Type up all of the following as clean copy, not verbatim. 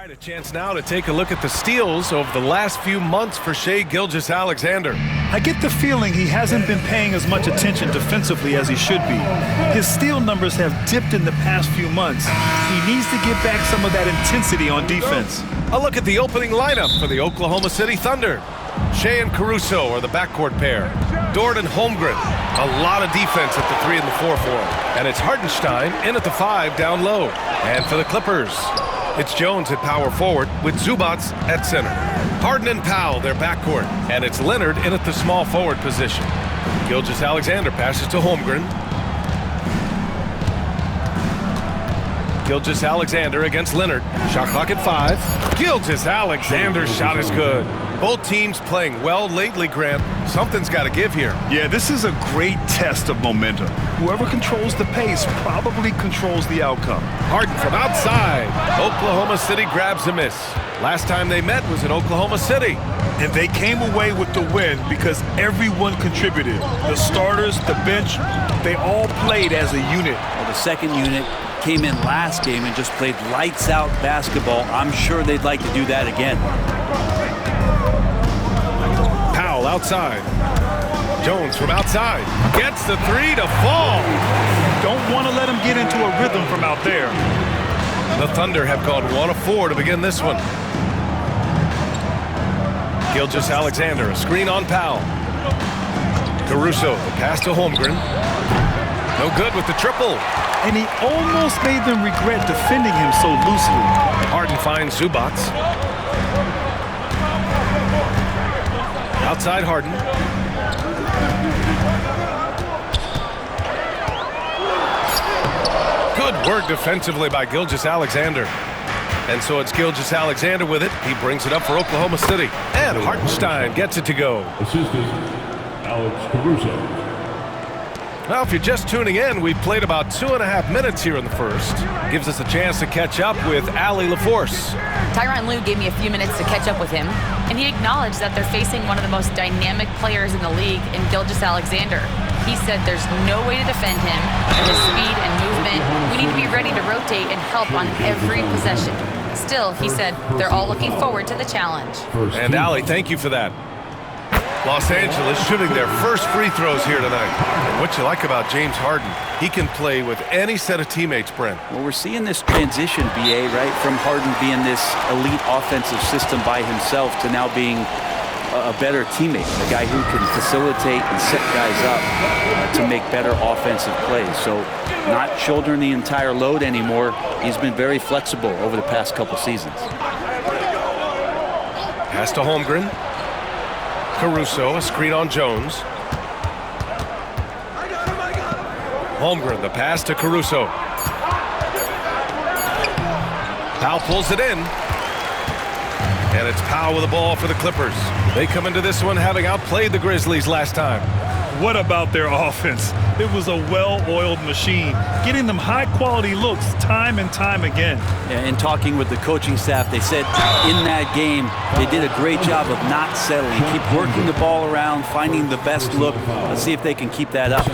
right, a chance now to take a look at the steals over the last few months for Shai Gilgeous-Alexander. I get the feeling he hasn't been paying as much attention defensively as he should be. His steal numbers have dipped in the past few months. He needs to get back some of that intensity on defense. A look at the opening lineup for the Oklahoma City Thunder. Shai and Caruso are the backcourt pair. Dort and Holmgren. A lot of defense at the 3 and the 4 for him. And it's Hartenstein in at the 5 down low. And for the Clippers, it's Jones at power forward with Zubac at center. Harden and Powell, their backcourt. And it's Leonard in at the small forward position. Gilgeous-Alexander passes to Holmgren. Gilgeous-Alexander against Leonard. Shot clock at 5. Gilgeous-Alexander's shot is good. Both teams playing well lately, Grant. Something's got to give here. Yeah, this is a great test of momentum. Whoever controls the pace probably controls the outcome. Harden from outside. Oklahoma City grabs a miss. Last time they met was in Oklahoma City. And they came away with the win because everyone contributed. The starters, the bench, they all played as a unit. Well, the second unit came in last game and just played lights out basketball. I'm sure they'd like to do that again. Powell outside. Jones from outside. Gets the 3 to fall. Don't want to let him get into a rhythm from out there. The Thunder have gone 1 of 4 to begin this one. Gilgeous-Alexander, a screen on Powell. Caruso, the pass to Holmgren. No good with the triple. And he almost made them regret defending him so loosely. Harden finds Zubac. Outside Harden. Good work defensively by Gilgeous-Alexander. And so it's Gilgeous-Alexander with it. He brings it up for Oklahoma City. And Hartenstein gets it to go. Assistant, Alex Caruso. Well, if you're just tuning in, we've played about 2.5 minutes here in the first. Gives us a chance to catch up with Allie LaForce. Tyronn Lue gave me a few minutes to catch up with him, and he acknowledged that they're facing one of the most dynamic players in the league in Gilgeous-Alexander. He said there's no way to defend him, and his speed and movement, we need to be ready to rotate and help on every possession. Still, he said, they're all looking forward to the challenge. And Allie, thank you for that. Los Angeles shooting their first free throws here tonight. And what you like about James Harden, he can play with any set of teammates, Brent. Well, we're seeing this transition, BA, right, from Harden being this elite offensive system by himself to now being a better teammate, a guy who can facilitate and set guys up to make better offensive plays. So not shouldering the entire load anymore. He's been very flexible over the past couple seasons. Pass to Holmgren. Caruso, a screen on Jones. Holmgren, the pass to Caruso. Powell pulls it in. And it's Powell with the ball for the Clippers. They come into this one having outplayed the Grizzlies last time. What about their offense? It was a well-oiled machine, getting them high-quality looks time and time again. Yeah, in talking with the coaching staff, they said in that game, they did a great job of not settling. Keep working the ball around, finding the best look. Let's see if they can keep that up.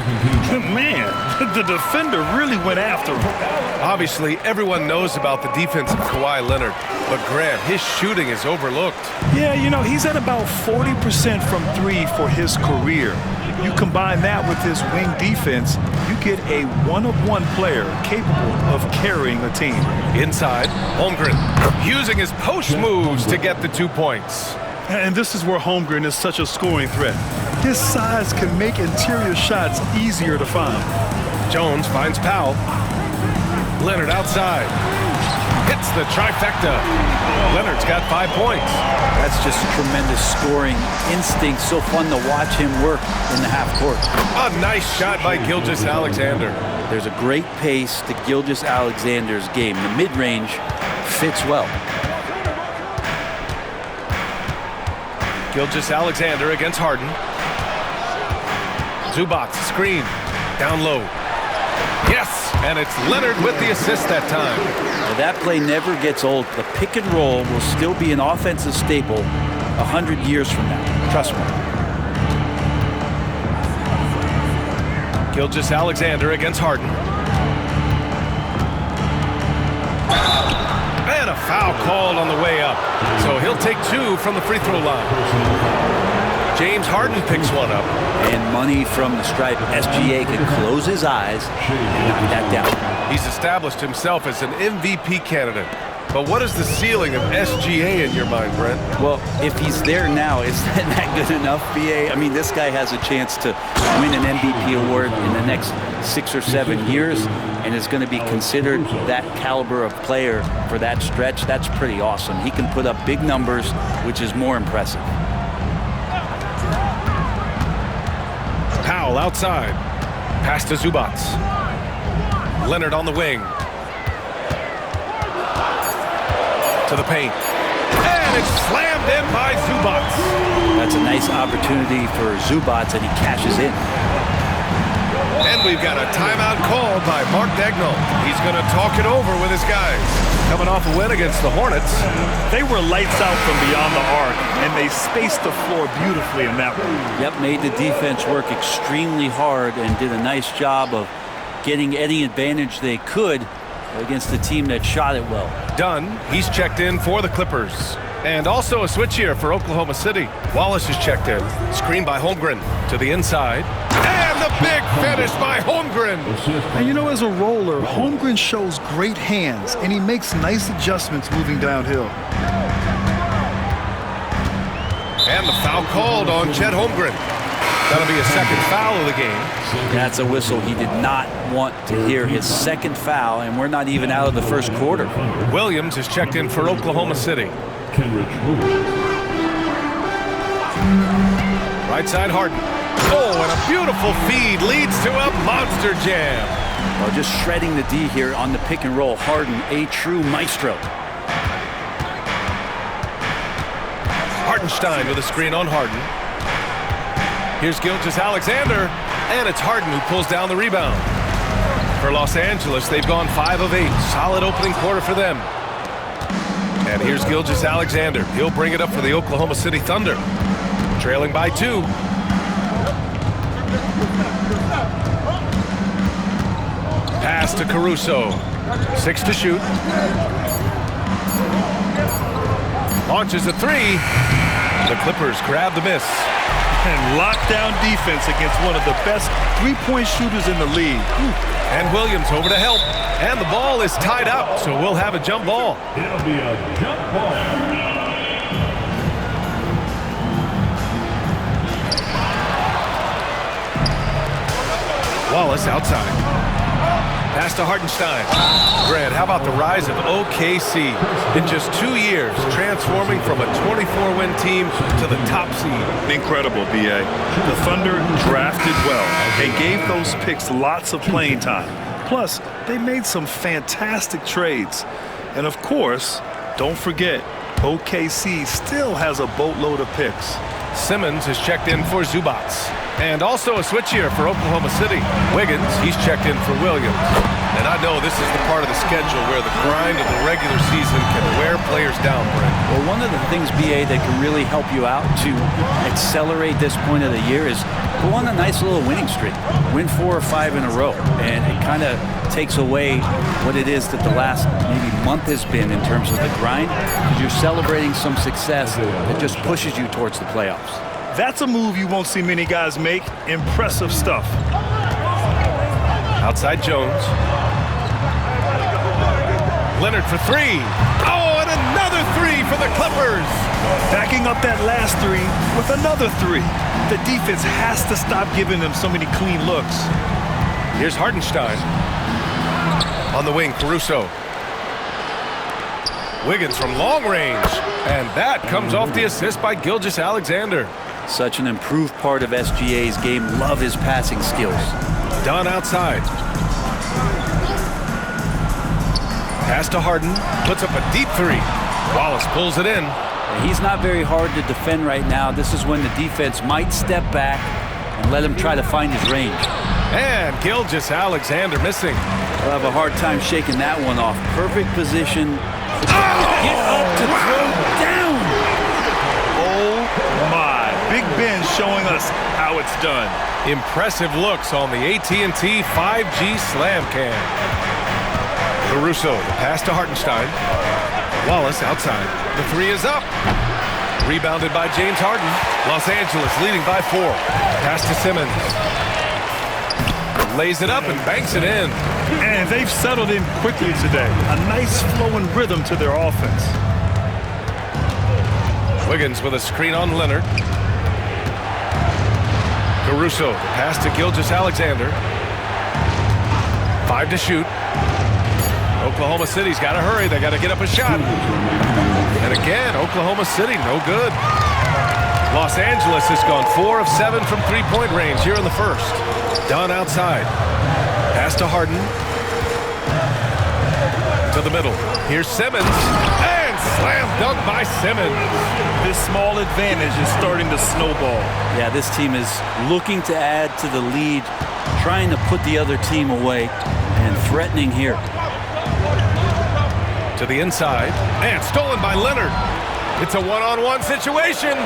Man, the defender really went after him. Obviously, everyone knows about the defense of Kawhi Leonard, but Grant, his shooting is overlooked. Yeah, you know, he's at about 40% from 3 for his career. You combine that with his wing defense, you get a one-of-one player capable of carrying a team. Inside, Holmgren using his post moves to get the 2 points. And this is where Holmgren is such a scoring threat. His size can make interior shots easier to find. Jones finds Powell. Leonard outside. Hits the trifecta. Leonard's got 5 points. That's just tremendous scoring instinct. So fun to watch him work in the half court. A nice shot by Gilgeous-Alexander. There's a great pace to Gilgeous-Alexander's game. The mid-range fits well. Gilgeous-Alexander against Harden. Zubac, screen, down low. Yes, and it's Leonard with the assist that time. Now that play never gets old. The pick and roll will still be an offensive staple 100 years from now. Trust me. Gilgeous-Alexander against Harden. And a foul Foul called on the way up. So he'll take 2 from the free throw line. James Harden picks one up. And money from the stripe. SGA can close his eyes and knock that down. He's established himself as an MVP candidate. But what is the ceiling of SGA in your mind, Brent? Well, if he's there now, is that good enough, BA? I mean, this guy has a chance to win an MVP award in the next 6 or 7 years and is going to be considered that caliber of player for that stretch. That's pretty awesome. He can put up big numbers, which is more impressive. Powell outside. Pass to Zubac. Leonard on the wing. To the paint. And it's slammed in by Zubac. That's a nice opportunity for Zubac, and he cashes in. And we've got a timeout called by Mark Daigneault. He's going to talk it over with his guys. Coming off a win against the Hornets. They were lights out from beyond the arc, and they spaced the floor beautifully in that one. Yep, made the defense work extremely hard and did a nice job of getting any advantage they could against the team that shot it well. Dunn, he's checked in for the Clippers. And also a switch here for Oklahoma City. Wallace is checked in. Screen by Holmgren to the inside. And the big finish by Holmgren. And you know, as a roller, Holmgren shows great hands, and he makes nice adjustments moving downhill. And the foul called on Chet Holmgren. That'll be a second foul of the game. That's a whistle. He did not want to hear his second foul, and we're not even out of the first quarter. Williams is checked in for Oklahoma City. Kenrich Williams. Right side Harden. Oh, and a beautiful feed leads to a monster jam. Well, just shredding the D here on the pick and roll. Harden, a true maestro. Hartenstein with a screen on Harden. Here's Gilgeous-Alexander, and it's Harden who pulls down the rebound. For Los Angeles, they've gone 5 of 8. Solid opening quarter for them. And here's Gilgeous-Alexander. He'll bring it up for the Oklahoma City Thunder. Trailing by 2. Pass to Caruso. 6 to shoot. Launches a 3. The Clippers grab the miss. And lockdown defense against one of the best three-point shooters in the league. And Williams over to help. And the ball is tied up, so we'll have a jump ball. It'll be a jump ball. Wallace outside. Pass to Hartenstein. Grant, how about the rise of OKC? In just 2 years, transforming from a 24-win team to the top seed. Incredible, B.A. The Thunder drafted well. They gave those picks lots of playing time. Plus, they made some fantastic trades. And of course, don't forget, OKC still has a boatload of picks. Simmons is checked in for Zubac. And also a switch here for Oklahoma City. Wiggins, he's checked in for Williams. And I know this is the part of the schedule where the grind of the regular season can wear players down, Brent. Well, one of the things, BA, that can really help you out to accelerate this point of the year is go on a nice little winning streak. Win 4 or 5 in a row. And it kind of takes away what it is that the last maybe month has been in terms of the grind, because you're celebrating some success that just pushes you towards the playoffs. That's a move you won't see many guys make. Impressive stuff. Outside Jones. Leonard for 3. Oh, and another 3 for the Clippers. Backing up that last 3 with another 3. The defense has to stop giving them so many clean looks. Here's Hartenstein. On the wing, Caruso. Wiggins from long range. And that comes off the assist by Gilgeous-Alexander. Such an improved part of SGA's game. Love his passing skills. Dunn outside. Pass to Harden. Puts up a deep 3. Wallace pulls it in. He's not very hard to defend right now. This is when the defense might step back and let him try to find his range. And Gilgeous-Alexander missing. He'll have a hard time shaking that one off. Perfect position. Get up to throw down. Oh my. Big Ben showing us how it's done. Impressive looks on the AT&T 5G Slam Cam. Caruso, pass to Hartenstein. Wallace outside. The three is up. Rebounded by James Harden. Los Angeles leading by 4. Pass to Simmons. Lays it up and banks it in. And they've settled in quickly today. A nice flowing rhythm to their offense. Wiggins with a screen on Leonard. Caruso, pass to Gilgeous-Alexander. 5 to shoot. Oklahoma City's got to hurry. They got to get up a shot. And again, Oklahoma City, no good. Los Angeles has gone 4 of 7 from three-point range here in the first. Dunn outside. Pass to Harden. To the middle. Here's Simmons. And slam dunk by Simmons. This small advantage is starting to snowball. Yeah, this team is looking to add to the lead, trying to put the other team away, and threatening here. To the inside. And stolen by Leonard. It's a one-on-one situation.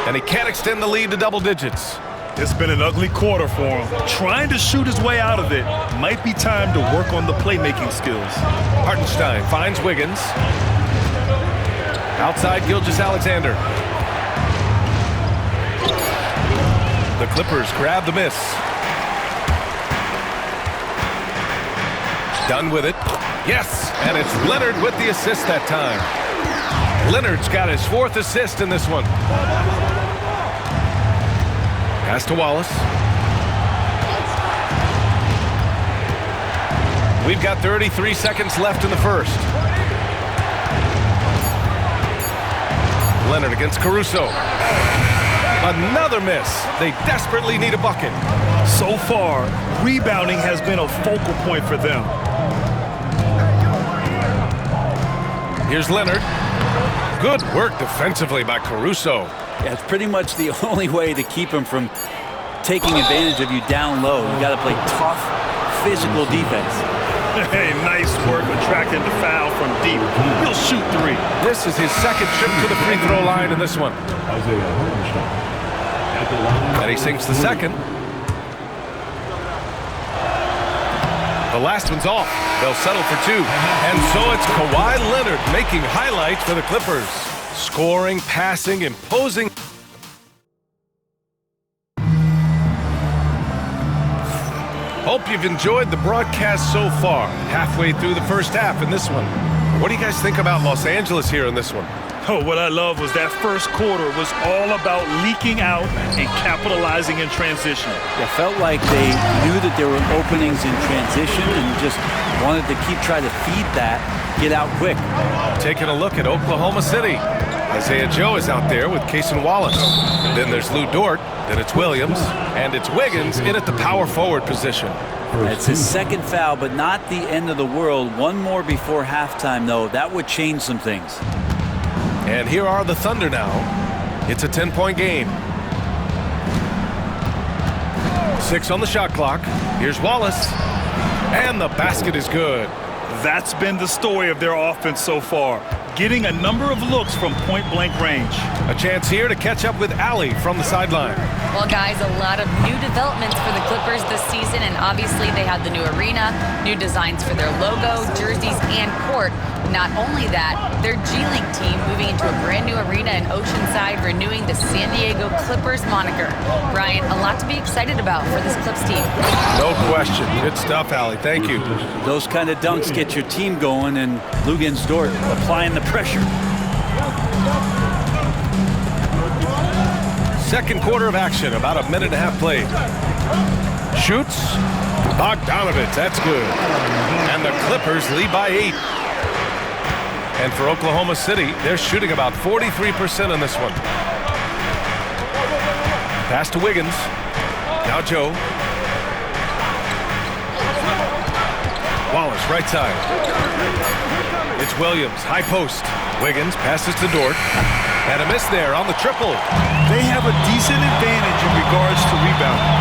And he can't extend the lead to double digits. It's been an ugly quarter for him. Trying to shoot his way out of it. Might be time to work on the playmaking skills. Hartenstein finds Wiggins. Outside Gilgeous-Alexander. The Clippers grab the miss. Done with it. Yes, and it's Leonard with the assist that time. Leonard's got his 4th assist in this one. Pass to Wallace. We've got 33 seconds left in the first. Leonard against Caruso. Another miss. They desperately need a bucket. So far, rebounding has been a focal point for them. Here's Leonard. Good work defensively by Caruso. Yeah, it's pretty much the only way to keep him from taking advantage of you down low. You got to play tough, physical defense. Hey, nice work attracting the foul from deep. He'll shoot 3. This is his 2nd trip to the free throw line in this one. Isaiah Hartenstein. At the line. And he sinks the 2nd. The last one's off. They'll settle for 2. And so it's Kawhi Leonard making highlights for the Clippers. Scoring, passing, imposing. Hope you've enjoyed the broadcast so far. Halfway through the first half in this one. What do you guys think about Los Angeles here in this one? Oh, what I love was that first quarter was all about leaking out and capitalizing in transition. It felt like they knew that there were openings in transition and just wanted to trying to feed that, get out quick. Taking a look at Oklahoma City. Isaiah Joe is out there with Cason Wallace. Then there's Lou Dort. Then it's Williams. And it's Wiggins in at the power forward position. It's his 2nd foul, but not the end of the world. One more before halftime, though. That would change some things. And here are the Thunder now. It's a 10-point game. 6 on the shot clock. Here's Wallace. And the basket is good. That's been the story of their offense so far. Getting a number of looks from point-blank range. A chance here to catch up with Allie from the sideline. Well, guys, a lot of new developments for the Clippers this season, and obviously they have the new arena, new designs for their logo, jerseys, and court. Not only that, their G League team moving into a brand new arena in Oceanside, renewing the San Diego Clippers moniker. Brian, a lot to be excited about for this Clips team. No question. Good stuff, Allie. Thank you. Those kind of dunks get your team going, and Luguentz Dort applying the pressure. Second quarter of action, about a minute and a half played. Shoots. Bogdanovich, that's good. And the Clippers lead by 8. And for Oklahoma City, they're shooting about 43% in this one. Pass to Wiggins. Now Joe. Wallace, right side. It's Williams, high post. Wiggins passes to Dort. And a miss there on the triple. They have a decent advantage in regards to rebounding.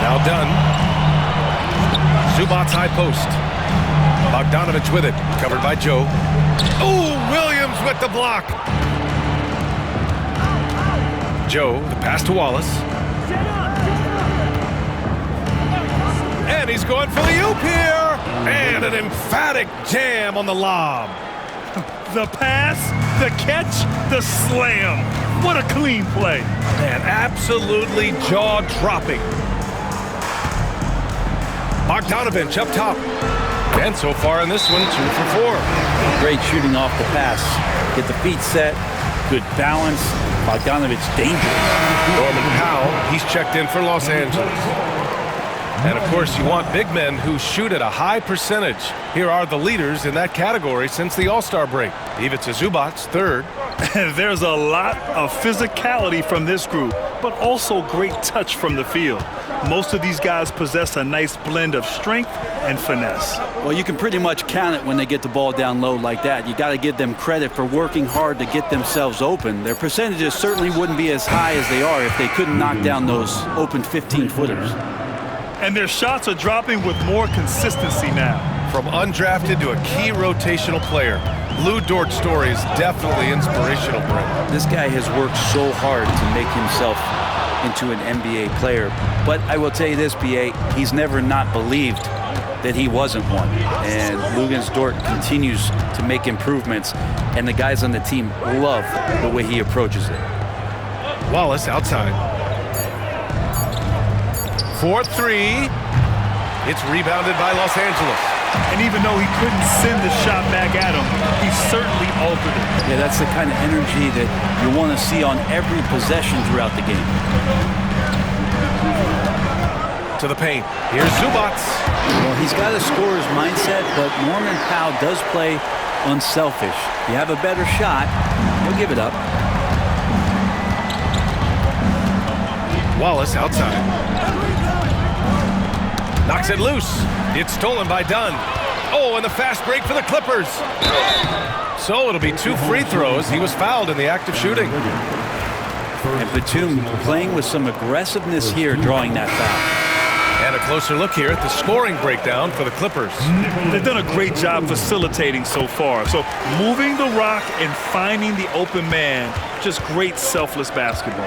Now done. Zubac's high post. Bogdanovich with it. Covered by Joe. Oh, Williams with the block. Joe, the pass to Wallace. And he's going for the oop here. And an emphatic jam on the lob. The pass, the catch, the slam. What a clean play. Man, absolutely jaw-dropping. Bogdanovich up top. And so far in this one, 2 for 4. Great shooting off the pass. Get the feet set. Good balance. Bogdanovich dangerous. Norman Powell, he's checked in for Los Angeles. And, of course, you want big men who shoot at a high percentage. Here are the leaders in that category since the All-Star break. Ivica Zubac, third. There's a lot of physicality from this group, but also great touch from the field. Most of these guys possess a nice blend of strength and finesse. Well, you can pretty much count it when they get the ball down low like that. You got to give them credit for working hard to get themselves open. Their percentages certainly wouldn't be as high as they are if they couldn't knock down those open 15-footers. And their shots are dropping with more consistency now. From undrafted to a key rotational player, Lou Dort's story is definitely inspirational, Brent. This guy has worked so hard to make himself into an NBA player. But I will tell you this, B.A., he's never not believed that he wasn't one. And Luguentz Dort continues to make improvements, and the guys on the team love the way he approaches it. Wallace outside. 4-3. It's rebounded by Los Angeles. And even though he couldn't send the shot back at him, he certainly altered it. Yeah, that's the kind of energy that you want to see on every possession throughout the game. To the paint. Here's Zubac. Well, he's got a scorer's mindset, but Norman Powell does play unselfish. You have a better shot, he'll give it up. Wallace outside. Knocks it loose. It's stolen by Dunn. Oh, and the fast break for the Clippers. So it'll be 2 free throws. He was fouled in the act of shooting. And Batum playing with some aggressiveness here, drawing that foul. And a closer look here at the scoring breakdown for the Clippers. They've done a great job facilitating so far. So moving the rock and finding the open man, just great selfless basketball.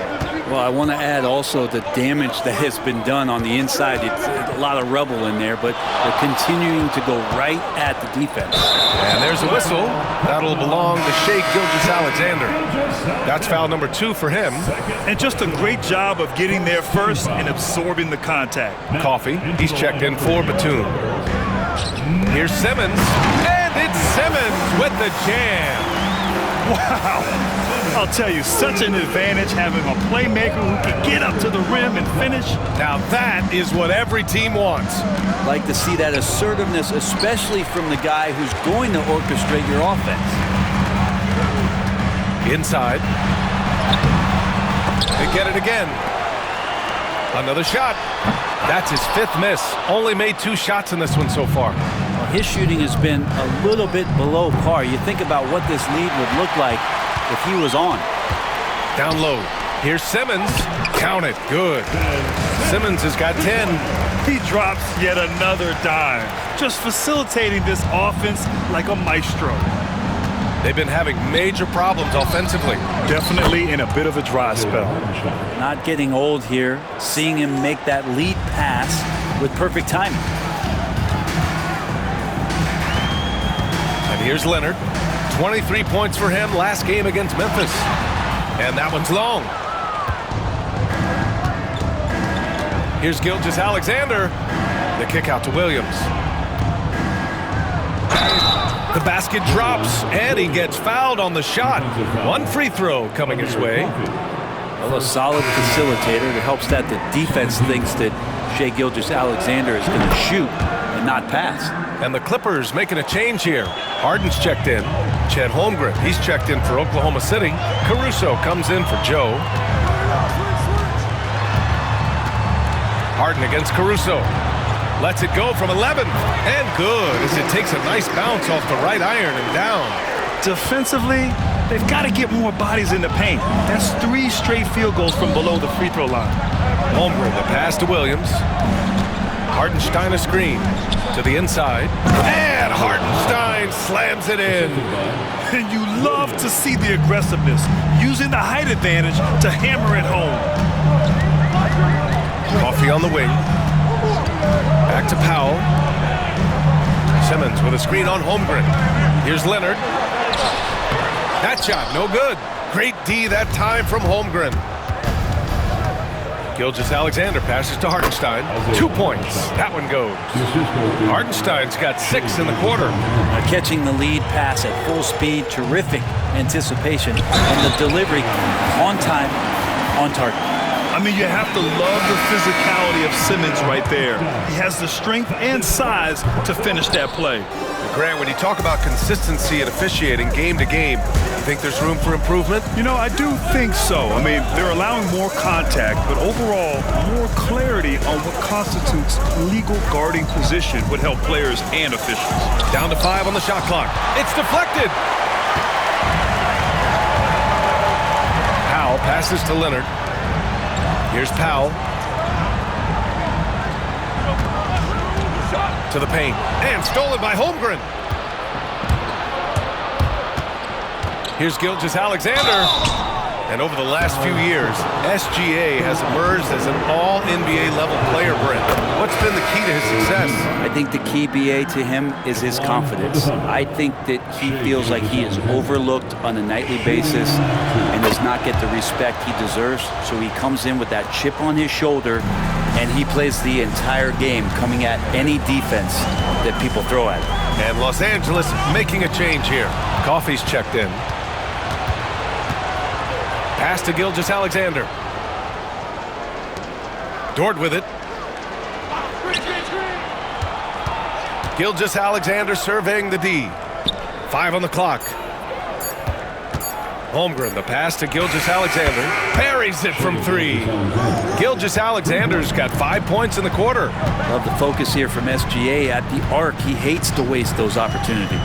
Well, I want to add also the damage that has been done on the inside. It's a lot of rubble in there, but they're continuing to go right at the defense. And there's a whistle. That'll belong to Shai Gilgeous-Alexander. That's foul number 2 for him. And just a great job of getting there first and absorbing the contact. Coffee, he's checked in for Batum. Here's Simmons, and it's Simmons with the jam. Wow. I'll tell you, such an advantage having a playmaker who can get up to the rim and finish. Now that is what every team wants. Like to see that assertiveness, especially from the guy who's going to orchestrate your offense. Inside. They get it again. Another shot. That's his 5th miss. Only made 2 shots in this one so far. Well, his shooting has been a little bit below par. You think about what this lead would look like if he was on. Down low. Here's Simmons. Count it. Good. Simmons has got 10. He drops yet another dime. Just facilitating this offense like a maestro. They've been having major problems offensively. Definitely in a bit of a dry spell. Not getting old here. Seeing him make that lead pass with perfect timing. And here's Leonard. 23 points for him last game against Memphis. And that one's long. Here's Gilgeous-Alexander. The kick out to Williams. The basket drops, and he gets fouled on the shot. 1 free throw coming his way. Well, a solid facilitator. It helps that the defense thinks that Shai Gilgeous-Alexander is going to shoot and not pass. And the Clippers making a change here. Harden's checked in. Chet Holmgren, he's checked in for Oklahoma City. Caruso comes in for Joe. Harden against Caruso. Lets it go from 11. And good as it takes a nice bounce off the right iron and down. Defensively, they've got to get more bodies in the paint. That's 3 straight field goals from below the free throw line. Holmgren, the pass to Williams. Hartenstein a screen to the inside. And Hartenstein slams it in. And you love to see the aggressiveness, using the height advantage to hammer it home. Coffee on the wing. Back to Powell. Simmons with a screen on Holmgren. Here's Leonard. That shot, no good. Great D that time from Holmgren. Gilgeous-Alexander passes to Hartenstein. 2 points. That one goes. Hartenstein's got 6 in the quarter. Catching the lead pass at full speed, terrific anticipation, and the delivery on time, on target. I mean, you have to love the physicality of Simmons right there. He has the strength and size to finish that play. Grant, when you talk about consistency and officiating game to game, you think there's room for improvement? You know, I do think so. I mean, they're allowing more contact, but overall, more clarity on what constitutes legal guarding position would help players and officials. Down to 5 on the shot clock. It's deflected. Powell passes to Leonard. Here's Powell. To the paint. And stolen by Holmgren. Here's Gilgeous-Alexander. And over the last few years, SGA has emerged as an all-NBA level player, Brent. What's been the key to his success? I think the key, BA, to him is his confidence. I think that he feels like he is overlooked on a nightly basis and does not get the respect he deserves. So he comes in with that chip on his shoulder and he plays the entire game, coming at any defense that people throw at him. And Los Angeles making a change here. Coffey's checked in. Pass to Gilgeous-Alexander. Dort with it. Gilgeous-Alexander surveying the D. 5 on the clock. Holmgren, the pass to Gilgeous-Alexander. Parries it from 3. Gilgeous-Alexander's got 5 points in the quarter. Love the focus here from SGA at the arc. He hates to waste those opportunities.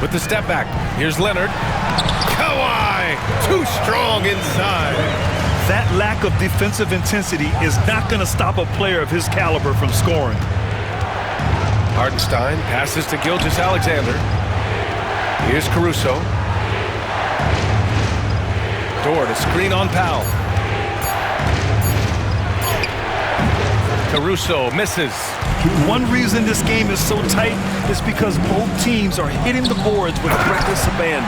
With the step back, here's Leonard. Kawhi, too strong inside. That lack of defensive intensity is not going to stop a player of his caliber from scoring. Hartenstein passes to Gilgeous-Alexander. Here's Caruso. Dort, a screen on Powell. Caruso misses. One reason this game is so tight is because both teams are hitting the boards with reckless abandon.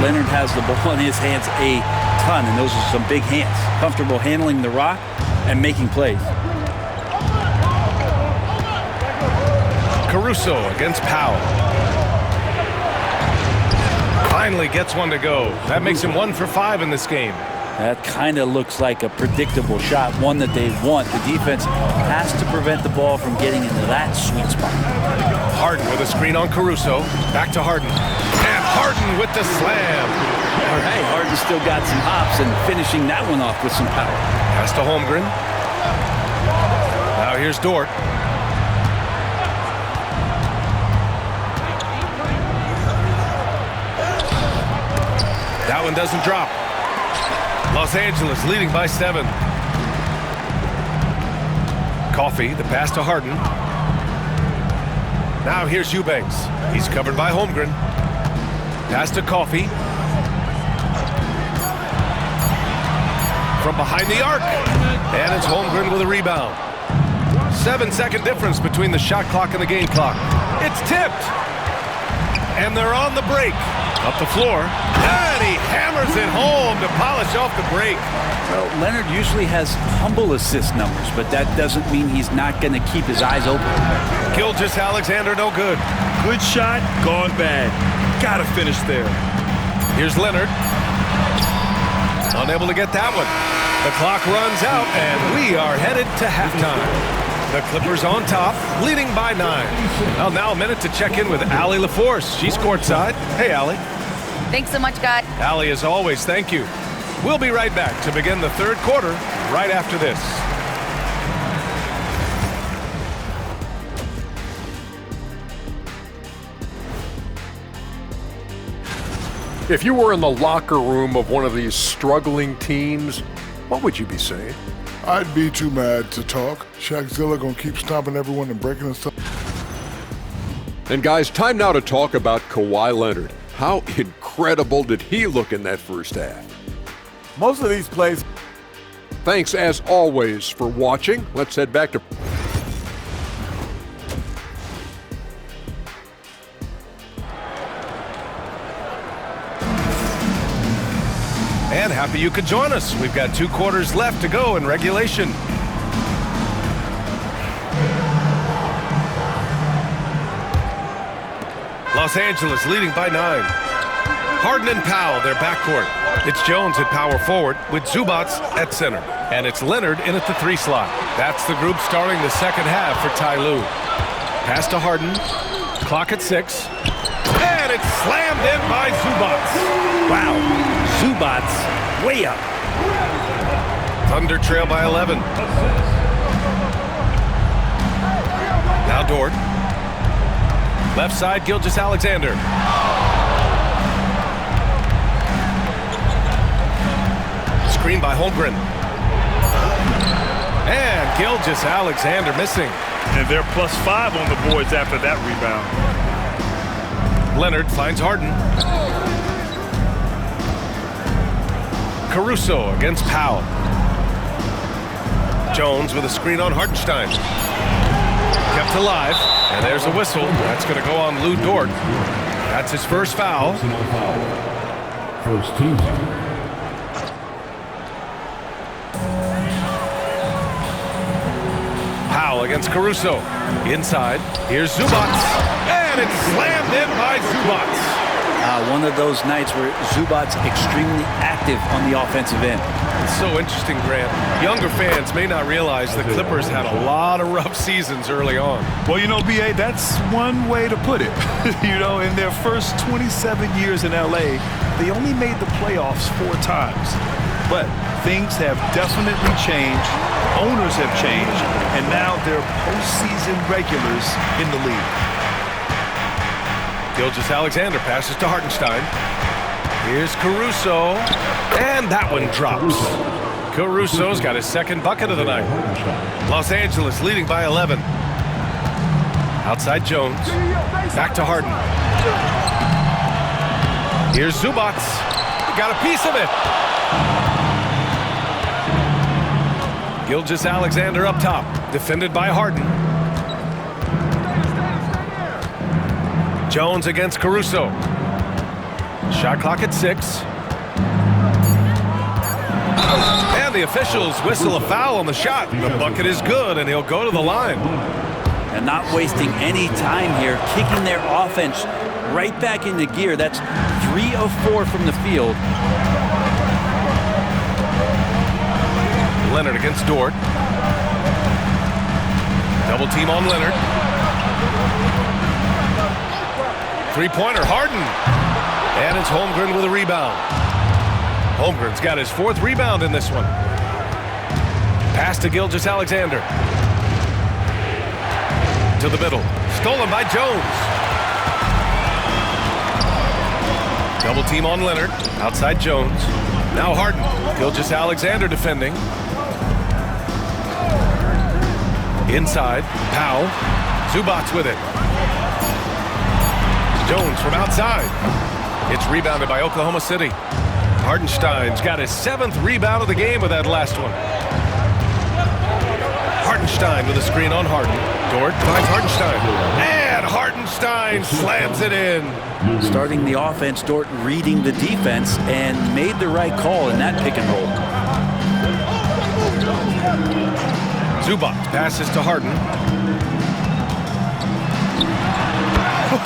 Leonard has the ball in his hands a ton, and those are some big hands. Comfortable handling the rock and making plays. Caruso against Powell. Finally gets one to go. That makes him 1 for 5 in this game. That kind of looks like a predictable shot, one that they want. The defense has to prevent the ball from getting into that sweet spot. Harden with a screen on Caruso. Back to Harden. And Harden with the slam. All right, Harden still got some hops and finishing that one off with some power. Pass to Holmgren. Now here's Dort. That one doesn't drop. Los Angeles leading by 7. Coffey, the pass to Harden. Now here's Eubanks. He's covered by Holmgren. Pass to Coffey. From behind the arc. And it's Holmgren with a rebound. 7-second difference between the shot clock and the game clock. It's tipped. And they're on the break. Up the floor. And he hammers it home to polish off the break. Well, Leonard usually has humble assist numbers, but that doesn't mean he's not going to keep his eyes open. Gilgeous-Alexander, no good. Good shot, gone bad. Gotta finish there. Here's Leonard. Unable to get that one. The clock runs out, and we are headed to halftime. The Clippers on top, leading by 9. Well, now a minute to check in with Allie LaForce. She's courtside. Hey, Allie. Thanks so much, Scott. Allie, as always, thank you. We'll be right back to begin the third quarter right after this. If you were in the locker room of one of these struggling teams, what would you be saying? I'd be too mad to talk. Shaqzilla gonna keep stomping everyone and breaking us up. And guys, time now to talk about Kawhi Leonard. How incredible did he look in that first half? Most of these plays. Thanks as always for watching. Let's head back to and happy you could join us. We've got 2 quarters left to go in regulation. Los Angeles leading by 9. Harden and Powell, their backcourt. It's Jones at power forward with Zubac at center. And it's Leonard in at the 3 slot. That's the group starting the second half for Ty Lue. Pass to Harden. Clock at 6. And it's slammed in by Zubac. Wow, Zubac way up. Thunder trail by 11. Now Dort. Left side, Gilgeous-Alexander. Screen by Holmgren. And Gilgeous-Alexander missing. And they're +5 on the boards after that rebound. Leonard finds Harden. Caruso against Powell. Jones with a screen on Hartenstein. Kept alive, and there's a whistle. That's going to go on Lou Dort. That's his first foul. First team. Powell against Caruso. Inside, here's Zubac. And it's slammed in by Zubac. One of those nights where Zubac's extremely active on the offensive end. It's so interesting, Grant. Younger fans may not realize the Clippers had a lot of rough seasons early on. Well, you know, B.A., that's one way to put it. You know, in their first 27 years in L.A., they only made the playoffs 4 times. But things have definitely changed. Owners have changed. And now they're postseason regulars in the league. Gilgeous-Alexander passes to Hartenstein. Here's Caruso. And that one drops. Caruso's got his second bucket of the night. Los Angeles leading by 11. Outside Jones. Back to Harden. Here's Zubac. Got a piece of it. Gilgeous-Alexander up top. Defended by Harden. Jones against Caruso. Shot clock at 6. And the officials whistle a foul on the shot. The bucket is good, and he'll go to the line. And not wasting any time here, kicking their offense right back into gear. That's 3 of 4 from the field. Leonard against Dort. Double team on Leonard. 3-pointer, Harden. And it's Holmgren with a rebound. Holmgren's got his 4th rebound in this one. Pass to Gilgeous-Alexander. To the middle. Stolen by Jones. Double team on Leonard. Outside Jones. Now Harden. Gilgeous-Alexander defending. Inside. Powell. Zubac with it. Jones from outside. It's rebounded by Oklahoma City. Hartenstein's got his 7th rebound of the game with that last one. Hartenstein with a screen on Harden. Dort finds Hartenstein. And Hartenstein slams it in. Starting the offense, Dort reading the defense and made the right call in that pick and roll. Zubac passes to Harden.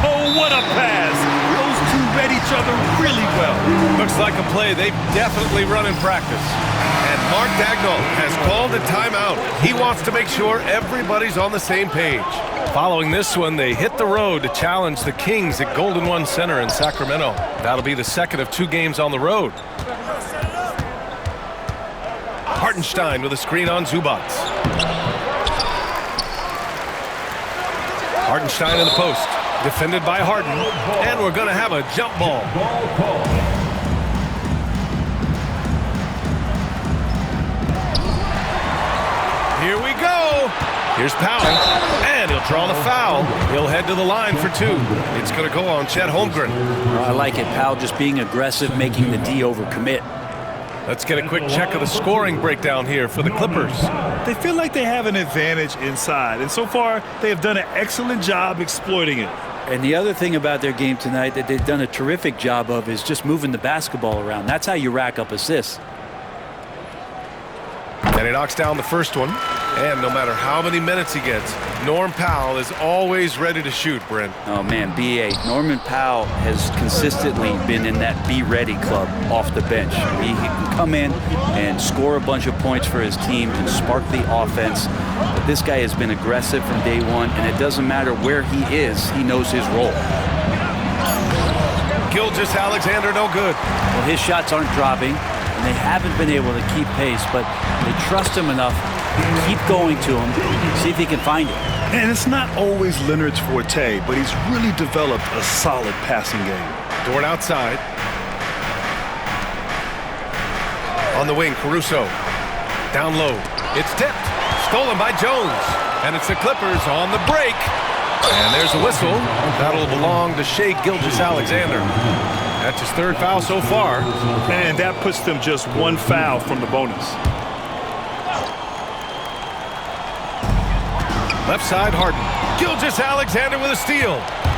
Oh, what a pass! Those two read each other really well. Looks like a play they've definitely run in practice. And Mark Daigneault has called a timeout. He wants to make sure everybody's on the same page. Following this one, they hit the road to challenge the Kings at Golden One Center in Sacramento. That'll be the second of 2 games on the road. Hartenstein with a screen on Zubac. Hartenstein in the post. Defended by Harden. And we're going to have a jump ball. Here we go. Here's Powell. And he'll draw the foul. He'll head to the line for 2. It's going to go on Chet Holmgren. I like it. Powell just being aggressive, making the D overcommit. Let's get a quick check of the scoring breakdown here for the Clippers. They feel like they have an advantage inside, and so far they have done an excellent job exploiting it. And the other thing about their game tonight that they've done a terrific job of is just moving the basketball around. That's how you rack up assists. And he knocks down the first one. And no matter how many minutes he gets, Norm Powell is always ready to shoot, Brent. Oh, man, B.A. Norman Powell has consistently been in that Be Ready club off the bench. He can come in and score a bunch of points for his team and spark the offense. But this guy has been aggressive from day one, and it doesn't matter where he is, he knows his role. Gilgeous-Alexander no good. Well, his shots aren't dropping, and they haven't been able to keep pace, but they trust him enough. Keep going to him, see if he can find it. And it's not always Leonard's forte, but he's really developed a solid passing game. Dort outside. On the wing, Caruso. Down low. It's tipped. Stolen by Jones. And it's the Clippers on the break. And there's a whistle. That'll belong to Shai Gilgeous-Alexander. That's his third foul so far. And that puts them just one foul from the bonus. Left side, Harden. Gilgeous-Alexander with a steal.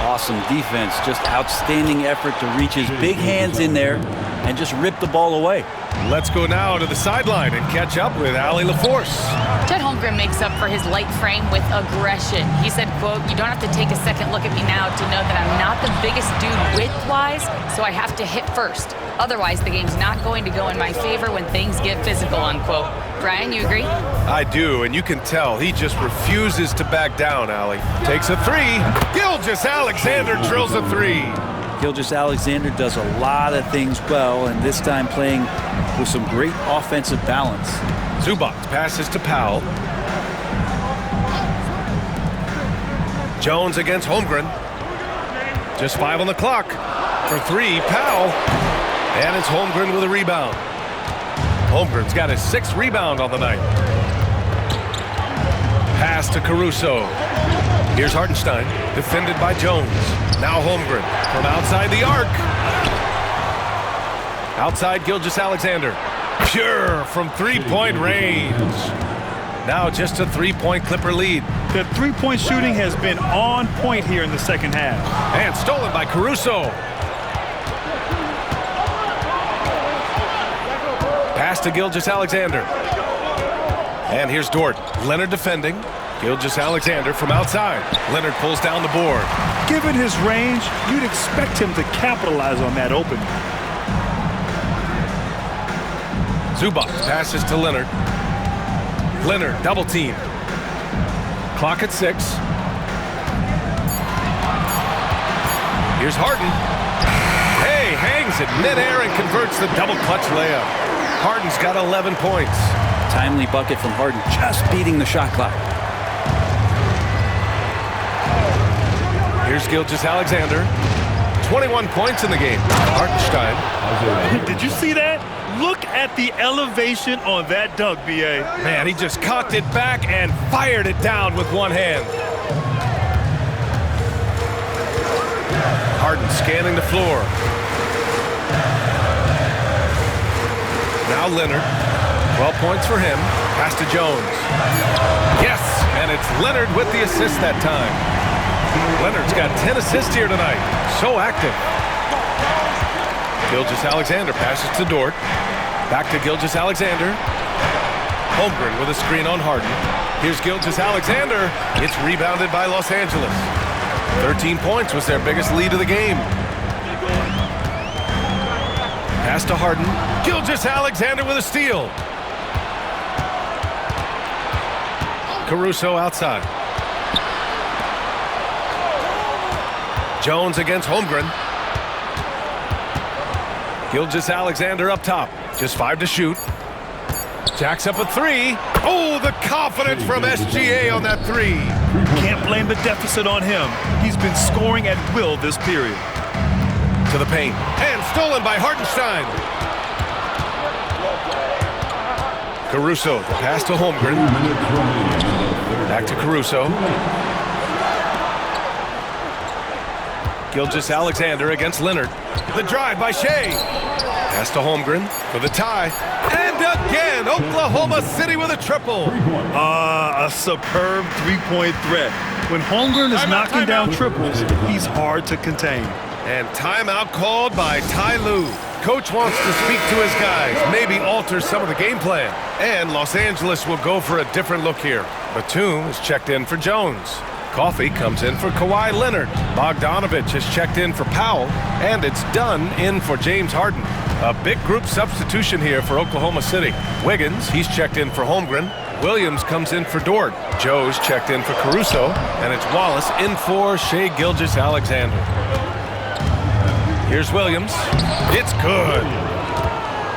Awesome defense. Just outstanding effort to reach his big hands in there and just rip the ball away. Let's go now to the sideline and catch up with Allie LaForce. Chet Holmgren makes up for his light frame with aggression. He said, quote, "You don't have to take a second look at me now to know that I'm not the biggest dude width-wise, so I have to hit first. Otherwise, the game's not going to go in my favor when things get physical," unquote. Brian, you agree? I do, and you can tell he just refuses to back down, Allie. Takes a three. Gilgeous-Alexander drills a three. Gilgeous-Alexander does a lot of things well, and this time playing with some great offensive balance. Zubac passes to Powell. Jones against Holmgren. Just 5 on the clock. For 3, Powell. And it's Holmgren with a rebound. Holmgren's got his 6th rebound on the night. Pass to Caruso. Here's Hartenstein, defended by Jones. Now Holmgren from outside the arc. Outside Gilgeous-Alexander. Pure from three-point range. Now just a three-point Clipper lead. The three-point shooting has been on point here in the second half. And stolen by Caruso. Pass to Gilgeous-Alexander. And here's Dort. Leonard defending. Gilgeous-Alexander from outside. Leonard pulls down the board. Given his range, you'd expect him to capitalize on that opening. Zubac passes to Leonard. Leonard double team. Clock at 6. Here's Harden. Hey, hangs it midair and converts the double clutch layup. Harden's got 11 points. Timely bucket from Harden, just beating the shot clock. Here's Gilgeous-Alexander. 21 points in the game. Hartenstein. Did you see that? Look at the elevation on that dunk, B.A. Man, he just cocked it back and fired it down with one hand. Harden scanning the floor. Now Leonard. 12 points for him. Pass to Jones. Yes, and it's Leonard with the assist that time. Leonard's got 10 assists here tonight. So active. Gilgeous-Alexander passes to Dort. Back to Gilgeous-Alexander. Holmgren with a screen on Harden. Here's Gilgeous-Alexander. It's rebounded by Los Angeles. 13 points was their biggest lead of the game. Pass to Harden. Gilgeous-Alexander with a steal. Caruso outside. Jones against Holmgren. Gilgeous-Alexander up top. Just 5 to shoot. Jacks up a 3. Oh, the confidence from SGA on that 3. Can't blame the deficit on him. He's been scoring at will this period. To the paint. And stolen by Hartenstein. Caruso, the pass to Holmgren. Back to Caruso. Gilgeous-Alexander against Leonard. The drive by Shea. Pass to Holmgren for the tie. And again, Oklahoma City with a triple. A superb three-point threat. When Holmgren is knocking down triples, he's hard to contain. And timeout called by Ty Lue. Coach wants to speak to his guys, maybe alter some of the game plan. And Los Angeles will go for a different look here. Batum is checked in for Jones. Coffey comes in for Kawhi Leonard. Bogdanovich has checked in for Powell. And it's Dunn in for James Harden. A big group substitution here for Oklahoma City. Wiggins, he's checked in for Holmgren. Williams comes in for Dort. Joe's checked in for Caruso. And it's Wallace in for Shai Gilgeous-Alexander. Here's Williams. It's good.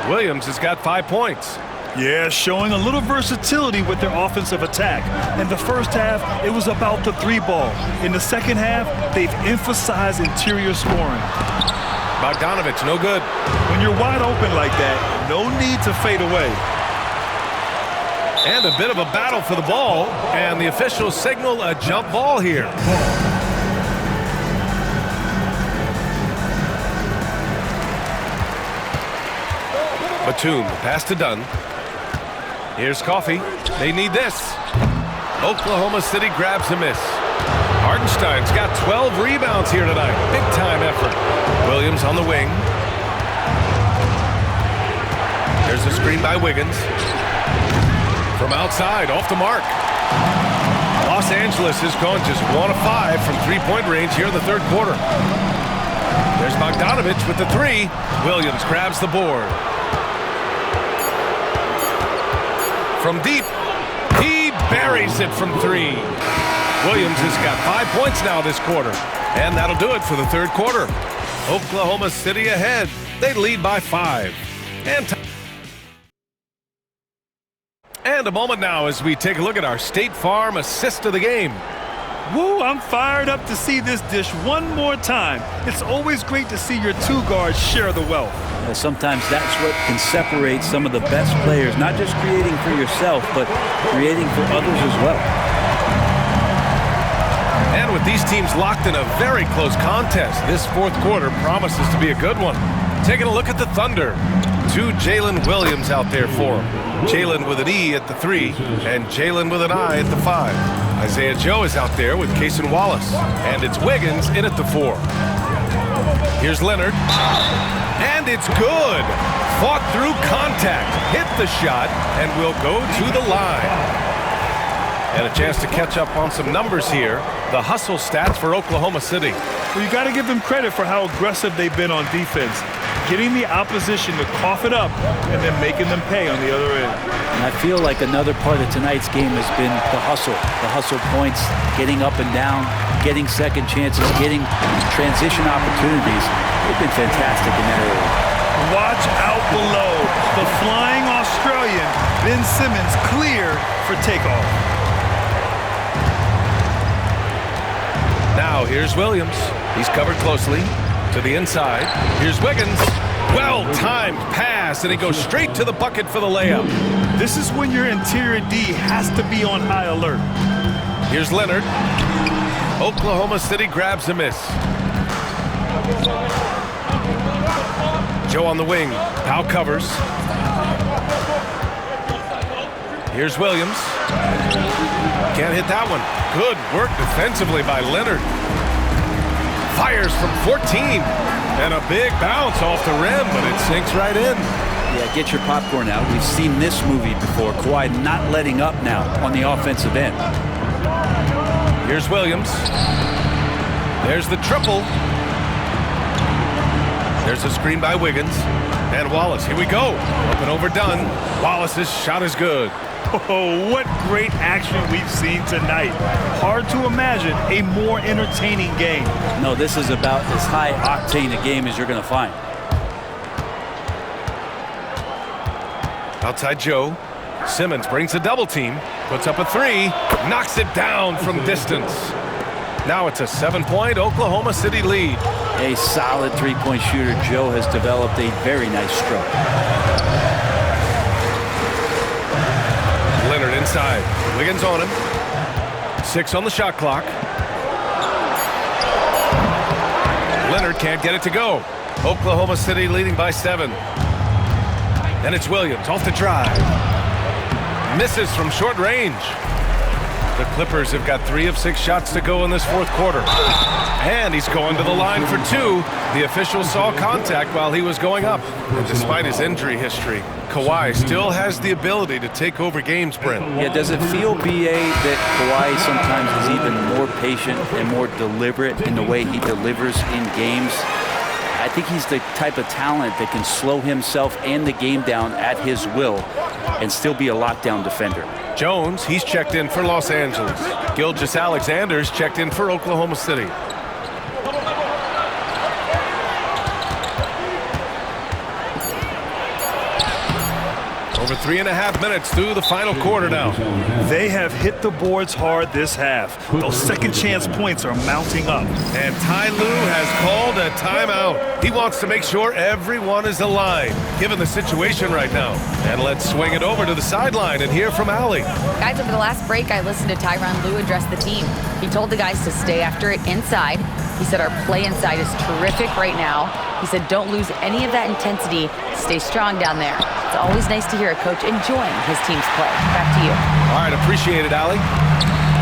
Williams has got 5 points. Yeah, showing a little versatility with their offensive attack. In the first half, it was about the three ball. In the second half, they've emphasized interior scoring. Bogdanovich, no good. When you're wide open like that, no need to fade away. And a bit of a battle for the ball. And the officials signal a jump ball here. Batum, pass to Dunn. Here's Coffey. They need this. Oklahoma City grabs a miss. Hartenstein's got 12 rebounds here tonight. Big time effort. Williams on the wing. There's a screen by Wiggins. From outside, off the mark. Los Angeles has gone just 1 of 5 from three-point range here in the third quarter. There's Bogdanovich with the three. Williams grabs the board. From deep, he buries it from three. Williams has got 5 points now this quarter. And that'll do it for the third quarter. Oklahoma City ahead. They lead by 5. And a moment now as we take a look at our State Farm assist of the game. Woo, I'm fired up to see this dish one more time. It's always great to see your two guards share the wealth. Well, sometimes that's what can separate some of the best players, not just creating for yourself, but creating for others as well. And with these teams locked in a very close contest, this fourth quarter promises to be a good one. Taking a look at the Thunder. 2 Jalen Williams out there for them. Jalen with an E at the 3, and Jalen with an I at the 5. Isaiah Joe is out there with Cason Wallace. And it's Wiggins in at the 4. Here's Leonard. And it's good. Fought through contact. Hit the shot and will go to the line. And a chance to catch up on some numbers here. The hustle stats for Oklahoma City. Well, you got to give them credit for how aggressive they've been on defense. Getting the opposition to cough it up and then making them pay on the other end. And I feel like another part of tonight's game has been the hustle points, getting up and down, getting second chances, getting transition opportunities. They've been fantastic in that area. Watch out below. The flying Australian, Ben Simmons, clear for takeoff. Now here's Williams. He's covered closely. To the inside. Here's Wiggins. Well-timed pass, and he goes straight to the bucket for the layup. This is when your interior D has to be on high alert. Here's Leonard. Oklahoma City grabs a miss. Joe on the wing. Powell covers. Here's Williams. Can't hit that one. Good work defensively by Leonard. Fires from 14, and a big bounce off the rim, but it sinks right in. Yeah, get your popcorn out. We've seen this movie before. Kawhi not letting up now on the offensive end. Here's Williams. There's the triple. There's a screen by Wiggins. And Wallace, here we go. Up and over Dunn. Wallace's shot is good. Oh, what great action we've seen tonight. Hard to imagine a more entertaining game. No, this is about as high octane a game as you're going to find. Outside Joe. Simmons brings a double team. Puts up a 3. Knocks it down from distance. Now it's a 7-point Oklahoma City lead. A solid three-point shooter. Joe has developed a very nice stroke. Leonard inside. Wiggins on him. 6 on the shot clock. Leonard can't get it to go. Oklahoma City leading by 7. And it's Williams off the drive. Misses from short range. The Clippers have got 3 of 6 shots to go in this fourth quarter. And he's going to the line for 2. The official saw contact while he was going up. And despite his injury history, Kawhi still has the ability to take over games, Brent. Yeah, does it feel, B.A., that Kawhi sometimes is even more patient and more deliberate in the way he delivers in games? I think he's the type of talent that can slow himself and the game down at his will and still be a lockdown defender. Jones, he's checked in for Los Angeles. Gilgeous-Alexander's checked in for Oklahoma City. Over 3.5 minutes through the final quarter now. They have hit the boards hard this half. Those second chance points are mounting up. And Ty Lue has called a timeout. He wants to make sure everyone is aligned, given the situation right now. And let's swing it over to the sideline and hear from Allie. Guys, over the last break, I listened to Tyronn Lue address the team. He told the guys to stay after it inside. He said our play inside is terrific right now. He said don't lose any of that intensity. Stay strong down there. It's always nice to hear a coach enjoying his team's play. Back to you. All right, appreciate it, Allie.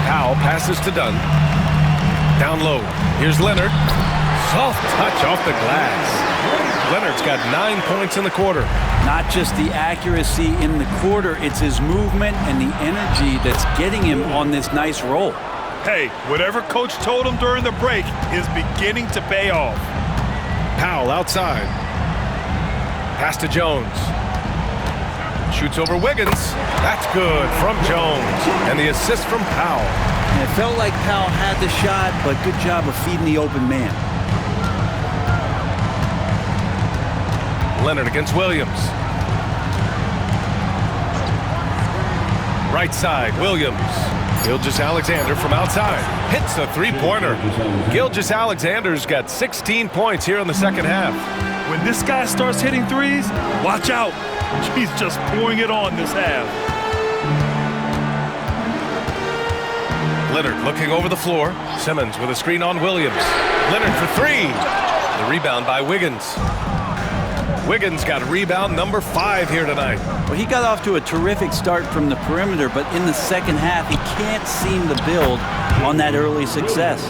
Powell passes to Dunn. Down low. Here's Leonard. Soft touch off the glass. Leonard's got 9 points in the quarter. Not just the accuracy in the quarter, it's his movement and the energy that's getting him on this nice roll. Hey, whatever coach told him during the break is beginning to pay off. Powell outside. Pass to Jones. Shoots over Wiggins. That's good from Jones. And the assist from Powell. And it felt like Powell had the shot, but good job of feeding the open man. Leonard against Williams. Right side, Williams. Gilgeous-Alexander from outside. Hits a three-pointer. Gilgeous-Alexander's got 16 points here in the second half. When this guy starts hitting threes, watch out. He's just pouring it on this half. Leonard looking over the floor. Simmons with a screen on Williams. Leonard for 3. The rebound by Wiggins. Wiggins got rebound number 5 here tonight. Well, he got off to a terrific start from the perimeter, but in the second half, he can't seem to build on that early success.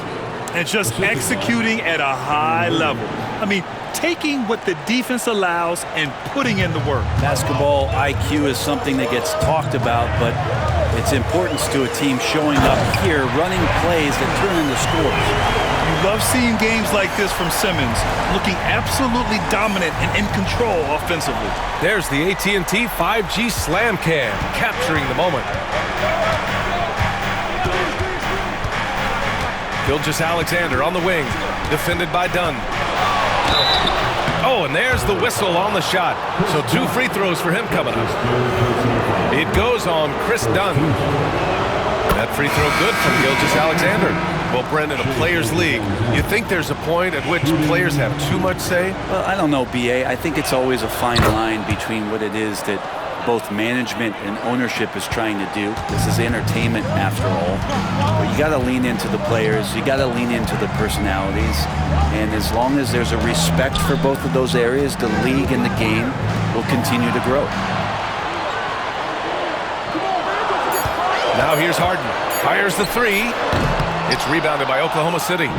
And just executing at a high level. I mean, taking what the defense allows and putting in the work. Basketball IQ is something that gets talked about, but its importance to a team showing up here, running plays that turn into scores. You love seeing games like this from Simmons, looking absolutely dominant and in control offensively. There's the AT&T 5G Slam Cam, capturing the moment. Gilgeous-Alexander on the wing, defended by Dunn. Oh, and there's the whistle on the shot. So 2 free throws for him coming up. It goes on Chris Dunn. That free throw good from Gilgeous-Alexander. Well, Brent, in a players' league, you think there's a point at which players have too much say? Well, I don't know, B.A. I think it's always a fine line between what it is that both management and ownership is trying to do. This is entertainment after all. But you got to lean into the players. You got to lean into the personalities. And as long as there's a respect for both of those areas, the league and the game will continue to grow. Now here's Harden. Fires the 3. It's rebounded by Oklahoma City.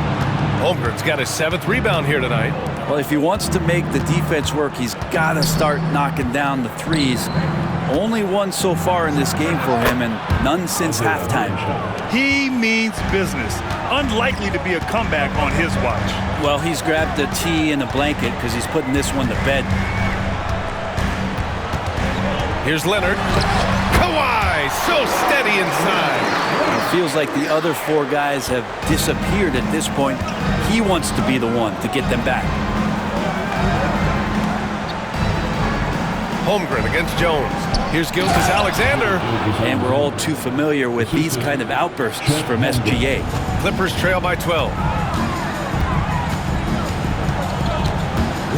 Holmgren's got his 7th rebound here tonight. Well, if he wants to make the defense work, he's got to start knocking down the threes. Only one so far in this game for him, and none since halftime. He means business. Unlikely to be a comeback on his watch. Well, he's grabbed a tee and a blanket because he's putting this one to bed. Here's Leonard. Kawhi, so steady inside. It feels like the other 4 guys have disappeared at this point. He wants to be the one to get them back. Holmgren against Jones. Here's Gilgeous-Alexander. And we're all too familiar with these kind of outbursts from SGA. Clippers trail by 12.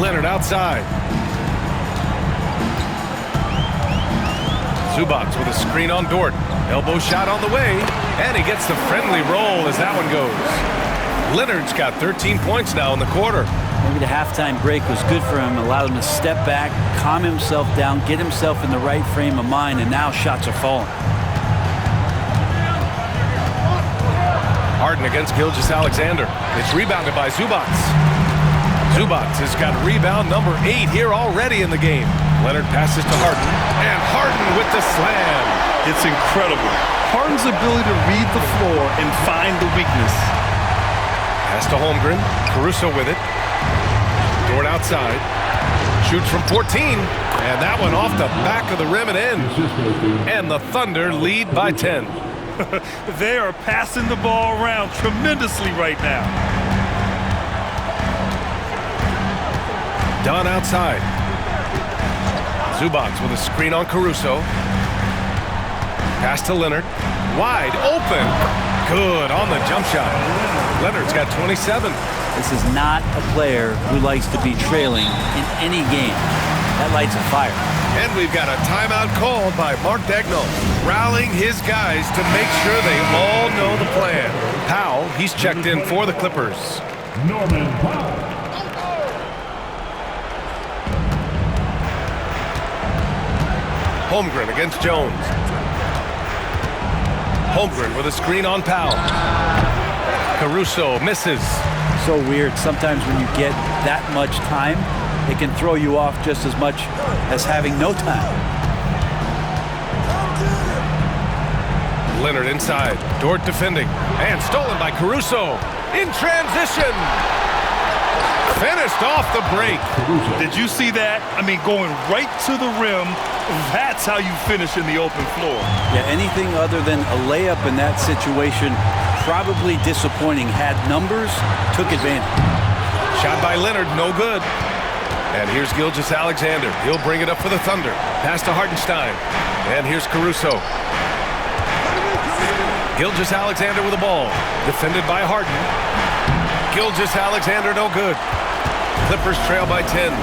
Leonard outside. Zubac with a screen on Dort. Elbow shot on the way, and he gets the friendly roll as that one goes. Leonard's got 13 points now in the quarter. Maybe the halftime break was good for him, allowed him to step back, calm himself down, get himself in the right frame of mind, and now shots are falling. Harden against Gilgeous-Alexander. It's rebounded by Zubac. Zubac has got rebound number 8 here already in the game. Leonard passes to Harden, and Harden with the slam. It's incredible. Harden's ability to read the floor and find the weakness. Pass to Holmgren. Caruso with it. Dort outside. Shoots from 14. And that one off the back of the rim and in. And the Thunder lead by 10. They are passing the ball around tremendously right now. Dunn outside. Zubac with a screen on Caruso. Pass to Leonard. Wide open. Good on the jump shot. Leonard's got 27. This is not a player who likes to be trailing in any game. That lights a fire. And we've got a timeout called by Mark Daigneault, rallying his guys to make sure they all know the plan. Powell, he's checked in for the Clippers. Norman Powell. Holmgren against Jones. Holmgren with a screen on Powell. Caruso misses. So weird. Sometimes when you get that much time, it can throw you off just as much as having no time. Leonard inside. Dort defending. And stolen by Caruso. In transition. Finished off the break. Did you see that? I mean, going right to the rim. That's how you finish in the open floor. Yeah, anything other than a layup in that situation, probably disappointing. Had numbers, took advantage. Shot by Leonard, no good. And here's Gilgeous-Alexander. He'll bring it up for the Thunder. Pass to Hartenstein. And here's Caruso. Gilgeous-Alexander with the ball. Defended by Harden. Gilgeous-Alexander, no good. Clippers trail by 10.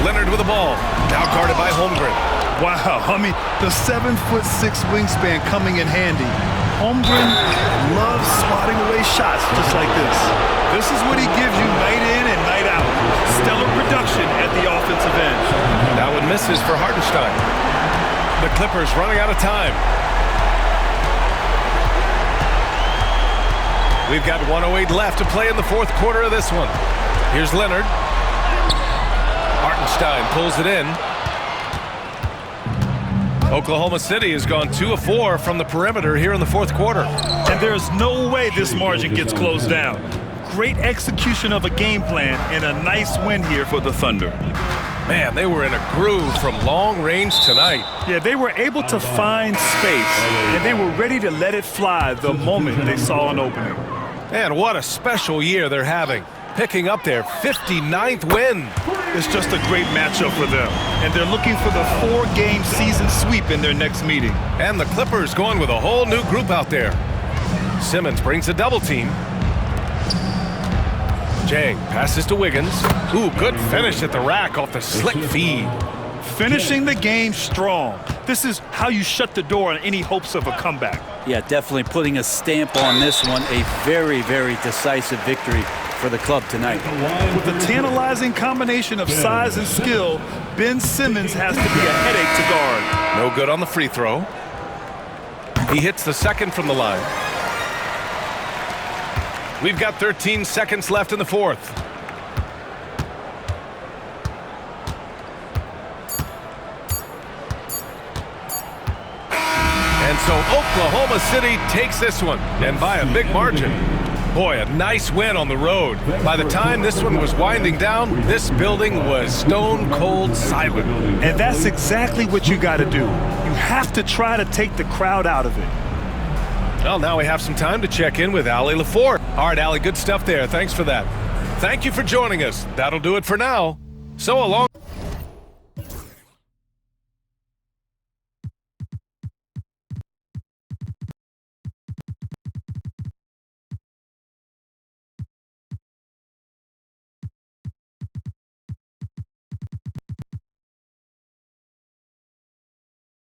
Leonard with the ball. Now guarded by Holmgren. Wow, I mean, the 7'6" wingspan coming in handy. Holmgren loves swatting away shots just like this. This is what he gives you night in and night out. Stellar production at the offensive end. That one misses for Hartenstein. The Clippers running out of time. We've got 1:08 left to play in the fourth quarter of this one. Here's Leonard. Hartenstein pulls it in. Oklahoma City has gone 2 of 4 from the perimeter here in the fourth quarter. And there's no way this margin gets closed down. Great execution of a game plan and a nice win here for the Thunder. Man, they were in a groove from long range tonight. Yeah, they were able to find space, and they were ready to let it fly the moment they saw an opening. And what a special year they're having, picking up their 59th win. It's just a great matchup for them, and they're looking for the 4-game season sweep in their next meeting. And the Clippers going with a whole new group out there. Simmons brings a double team. Jang passes to Wiggins. Ooh, good finish at the rack off the slick feed. Finishing the game strong. This is how you shut the door on any hopes of a comeback. Yeah, definitely putting a stamp on this one. A very, very decisive victory for the club tonight. With a tantalizing combination of size and skill, Ben Simmons has to be a headache to guard. No good on the free throw. He hits the second from the line. We've got 13 seconds left in the fourth. And so Oklahoma City takes this one, and by a big margin. Boy, a nice win on the road. By the time this one was winding down, this building was stone cold silent. And that's exactly what you got to do. You have to try to take the crowd out of it. Well, now we have some time to check in with Allie LaForte. All right, Allie, good stuff there. Thanks for that. Thank you for joining us. That'll do it for now. So along.